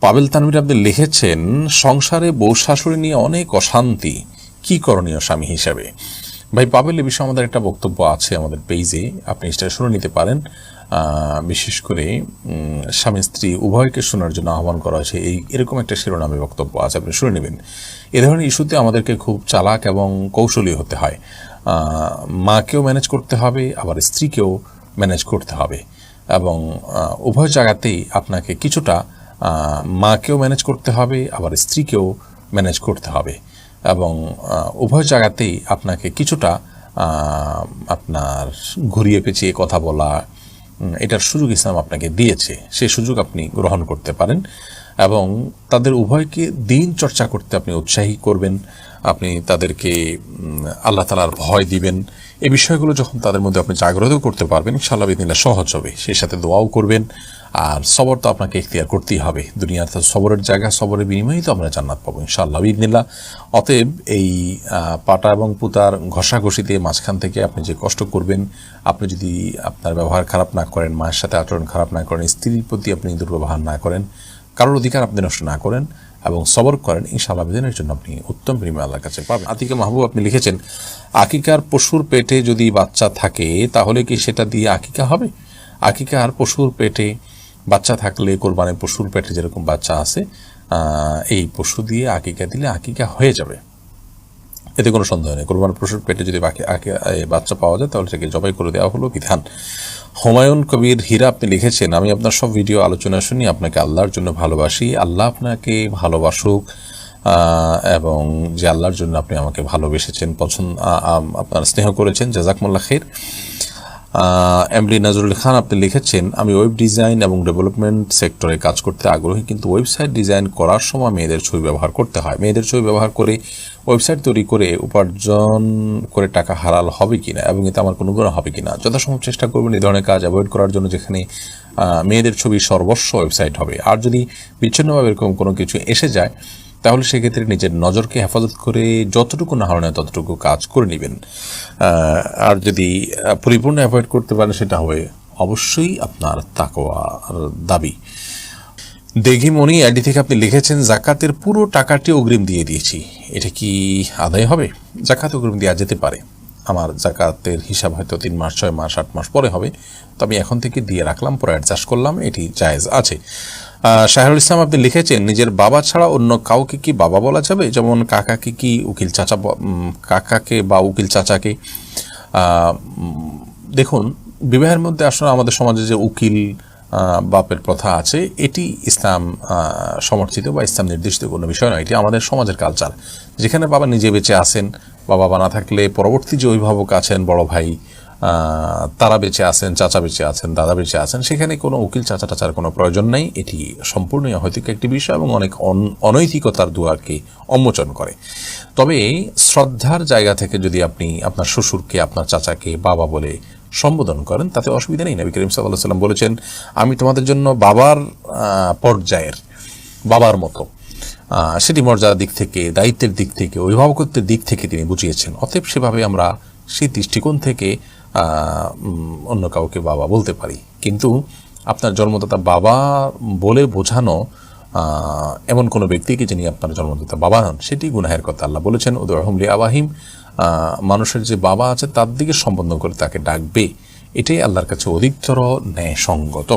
পাবেল তানভীর আপনি লিখেছেন, সংসারে বউ শাশুড়ি নিয়ে অনেক অশান্তি, কি করণীয় স্বামী হিসাবে? ভাই পাবেল, এ বিষয়ে আমাদের একটা বক্তব্য আছে আমাদের পেজে, আপনি সেটা শুনে নিতে পারেন। বিশেষ করে স্বামী স্ত্রী উভয়কে শোনার জন্য আহ্বান করা হয়েছে, এরকম একটা শিরোনামে বক্তব্য আছে, আপনি শুনে নেবেন। এ ধরনের ইস্যুতে আমাদেরকে খুব চালাক এবং কৌশলী হতে হয়। মাকেও ম্যানেজ করতে হবে, আবার স্ত্রীকেও ম্যানেজ করতে হবে, এবং উভয় জায়গাতেই আপনাকে কিছুটা মাকেও ম্যানেজ করতে হবে, আবার স্ত্রীকেও ম্যানেজ করতে হবে, এবং উভয় জায়গাতেই আপনাকে কিছুটা আপনার ঘুরিয়ে পেঁচিয়ে কথা বলা, এটার সুযোগ ইসলাম আপনাকে দিয়েছে। সেই সুযোগ আপনি গ্রহণ করতে পারেন এবং তাদের উভয়কে দিন চর্চা করতে আপনি উৎসাহী করবেন। আপনি তাদেরকে আল্লাহ তাআলার ভয় দিবেন। এই বিষয়গুলো যখন তাদের মধ্যে আপনি জাগ্রত করতে পারবেন, ইনশাআল্লাহ বিদিনিল্লাহ সহজ হবে। সেই সাথে দোয়াও করবেন। আর সবর তো আপনাকে ইখতিয়ার করতেই হবে। দুনিয়ার তো সবরের জায়গা, সবরের বিনিময়েই তো আমরা জান্নাত পাবো ইনশাআল্লাহ বিদিনিল্লাহ। অতএব এই পাটা এবং পুতার ঘষাঘষিতে মাঝখান থেকে আপনি যে কষ্ট করবেন, আপনি যদি আপনার ব্যবহার খারাপ না করেন, মায়ের সাথে আচরণ খারাপ না করেন, স্ত্রীর প্রতি আপনি দুর্ব্যবহার না করেন, কারোর অধিকার আপনি নষ্ট না করেন এবং সবর করেন, ইনশাআল্লাহ বিদিনের জন্য আপনি উত্তম বিনিময় আল্লাহর কাছে পাবেন। আতিকা মাহবুব আপনি লিখেছেন, আকিকার পশুর পেটে যদি বাচ্চা থাকে তাহলে কি সেটা দিয়ে আকিকা হবে? আকিকার পশুর পেটে বাচ্চা থাকলে, কোরবানের পশুর পেটে যেরকম বাচ্চা আছে, এই পশু দিয়ে আকিকা দিলে আকিকা হয়ে যাবে, এতে কোনো সন্দেহ নেই। কোরবানের পশুর পেটে যদি বাচ্চা পাওয়া যায় তাহলে সেটাকে জবাই করে দেওয়া হলো বিধান। হুমায়ুন কবির হীরা আপনি লিখেছেন, আমি আপনার সব ভিডিও আলোচনা শুনি, আপনাকে আল্লাহর জন্য ভালোবাসি, আল্লাহ আপনাকে ভালোবাসুক, এবং যে আল্লাহর জন্য আপনি আমাকে ভালোবেসেছেন, আপনার স্নেহ করেছেন, জাযাকুমুল্লাহ খাইর। এমডি নজরুল খান আপনি লিখেছেন, আমি ওয়েব ডিজাইন এবং ডেভেলপমেন্ট সেক্টরে কাজ করতে আগ্রহী, কিন্তু ওয়েবসাইট ডিজাইন করার সময় মেয়েদের ছবি ব্যবহার করতে হয়। মেয়েদের ছবি ব্যবহার করে ওয়েবসাইট তৈরি করে উপার্জন করে টাকা হালাল হবে কিনা এবং এতে আমার কোনো গুনাহ হবে কিনা? যথাসম্ভব চেষ্টা করবেন এই ধরনের কাজ অ্যাভয়েড করার জন্য, যেখানে মেয়েদের ছবি সর্বস্ব ওয়েবসাইট হবে। আর যদি বিচ্ছিন্নভাবে এরকম কোনো কিছু এসে যায় তাহলে সেক্ষেত্রে নিজের নজরকে হেফাজত করে যতটুকু না হয় ততটুকু কাজ করে নেবেন। আর যদি পরিপূর্ণ অ্যাভয়েড করতে পারেন সেটা হবে অবশ্যই আপনার তাকওয়ার দাবি। দেঘিমণি আইডি থেকে আপনি লিখেছেন, জাকাতের পুরো টাকাটি অগ্রিম দিয়ে দিয়েছি, এটা কি আদায় হবে? জাকাত অগ্রিম দেওয়া যেতে পারে। আমার জাকাতের হিসাব হয়তো 3 মাস, 6 মাস, 8 মাস পরে হবে, তো আমি এখন থেকে দিয়ে রাখলাম, পরে অ্যাডজাস্ট করলাম, এটি জায়েজ আছে। শাহরুল ইসলাম আপনি লিখেছেন, নিজের বাবা ছাড়া অন্য কাউকে কি বাবা বলা যাবে? যেমন কাকাকে কি উকিল চাচা, কাকাকে বা উকিল চাচাকে? দেখুন, বিবাহের মধ্যে আসলে আমাদের সমাজে যে উকিল বাপের প্রথা আছে, এটি ইসলাম সমর্থিত বা ইসলাম নির্দিষ্ট কোনো বিষয় নয়, এটি আমাদের সমাজের কালচার। যেখানে বাবা নিজে বেঁচে আছেন, বাবা না থাকলে পরবর্তী যে অভিভাবক আছেন, বড় ভাই, তারা বেঁচে আছেন, চাচা বেঁচে আছেন, দাদা বেঁচে আছেন, সেখানে কোনো উকিল চাচা টাচার কোনো প্রয়োজন নেই। এটি সম্পূর্ণই অহৈতুক একটি বিষয় এবং অনেক অনৈতিকতার দুয়ারকে উন্মোচন করে। তবে শ্রদ্ধার জায়গা থেকে যদি আপনি আপনার শ্বশুরকে, আপনার চাচাকে বাবা বলে সম্বোধন করেন তাতে অসুবিধা নেই। নবী করিম সাল্লাল্লাহু আলাইহি ওয়াসাল্লাম বলেছেন, আমি তোমাদের জন্য বাবার পর্যায়ের, বাবার মতো, সেটি মর্যাদার দিক থেকে, দায়িত্বের দিক থেকে, অভিভাবকত্বের দিক থেকে তিনি বুঝিয়েছেন। অতএব সেভাবে আমরা সেই দৃষ্টিকোণ থেকে অন্য কাউকে বাবা বলতে পারি, কিন্তু আপনার জন্মদাতা বাবা বলে বোঝানো এমন কোনো ব্যক্তিকে যিনি আপনার জন্মদাতা বাবা নন, সেটি গুনাহের কথা। আল্লাহ বলেছেন, উদউহুম লিআবাহিম, মানুষের যে বাবা আছে তার দিকে সম্বোধন করে তাকে ডাকবে, এটাই আল্লাহর কাছে অধিকতর ন্যায়সঙ্গত।